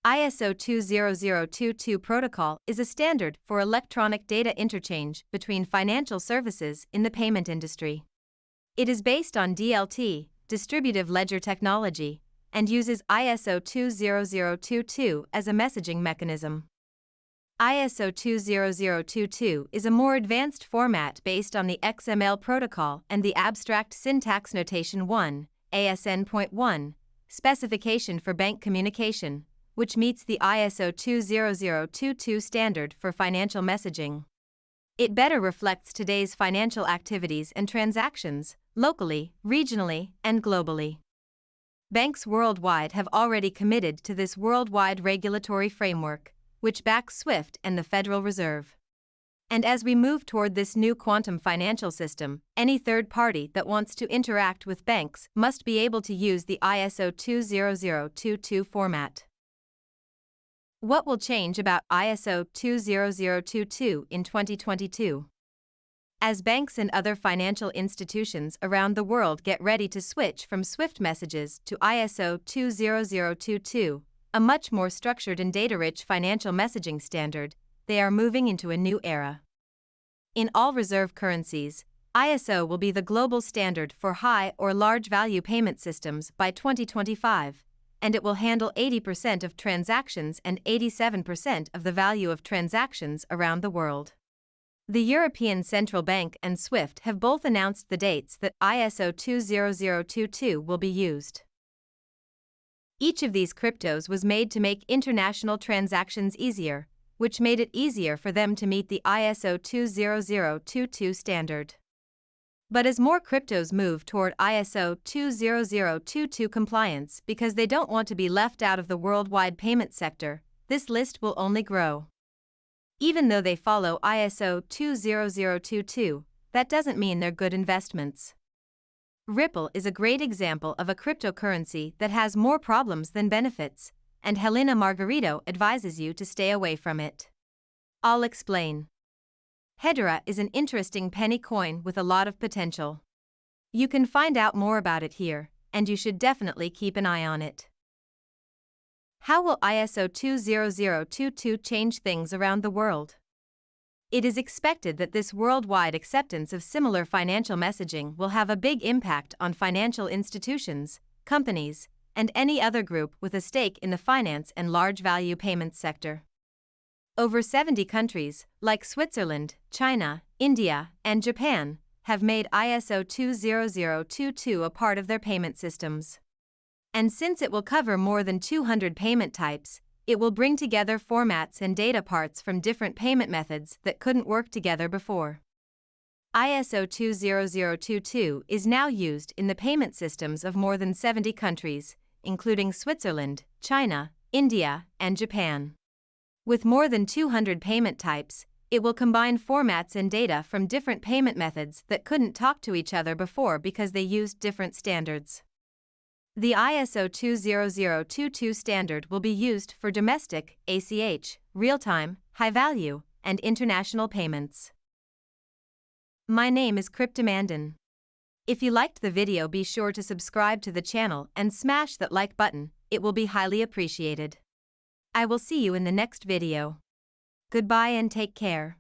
ISO 20022 protocol is a standard for electronic data interchange between financial services in the payment industry. It is based on DLT, distributive ledger technology, and uses ISO 20022 as a messaging mechanism. ISO 20022 is a more advanced format based on the XML protocol and the Abstract Syntax Notation 1, ASN.1, specification for bank communication, which meets the ISO 20022 standard for financial messaging. It better reflects today's financial activities and transactions, locally, regionally, and globally. Banks worldwide have already committed to this worldwide regulatory framework, which backs SWIFT and the Federal Reserve. And as we move toward this new quantum financial system, any third party that wants to interact with banks must be able to use the ISO 20022 format. What will change about ISO 20022 in 2022? As banks and other financial institutions around the world get ready to switch from SWIFT messages to ISO 20022, a much more structured and data-rich financial messaging standard, they are moving into a new era. In all reserve currencies, ISO will be the global standard for high or large value payment systems by 2025, and it will handle 80% of transactions and 87% of the value of transactions around the world. The European Central Bank and SWIFT have both announced the dates that ISO 20022 will be used. Each of these cryptos was made to make international transactions easier, which made it easier for them to meet the ISO 20022 standard. But as more cryptos move toward ISO 20022 compliance because they don't want to be left out of the worldwide payment sector, this list will only grow. Even though they follow ISO 20022, that doesn't mean they're good investments. Ripple is a great example of a cryptocurrency that has more problems than benefits, and Helena Margarito advises you to stay away from it. I'll explain. Hedera is an interesting penny coin with a lot of potential. You can find out more about it here, and you should definitely keep an eye on it. How will ISO 20022 change things around the world? It is expected that this worldwide acceptance of similar financial messaging will have a big impact on financial institutions, companies, and any other group with a stake in the finance and large value payments sector. Over 70 countries, like Switzerland, China, India, and Japan, have made ISO 20022 a part of their payment systems. And since it will cover more than 200 payment types, it will bring together formats and data parts from different payment methods that couldn't work together before. ISO 20022 is now used in the payment systems of more than 70 countries, including Switzerland, China, India, and Japan. With more than 200 payment types, it will combine formats and data from different payment methods that couldn't talk to each other before because they used different standards. The ISO 20022 standard will be used for domestic, ACH, real-time, high-value, and international payments. My name is Cryptomandin. If you liked the video, be sure to subscribe to the channel and smash that like button, it will be highly appreciated. I will see you in the next video. Goodbye and take care.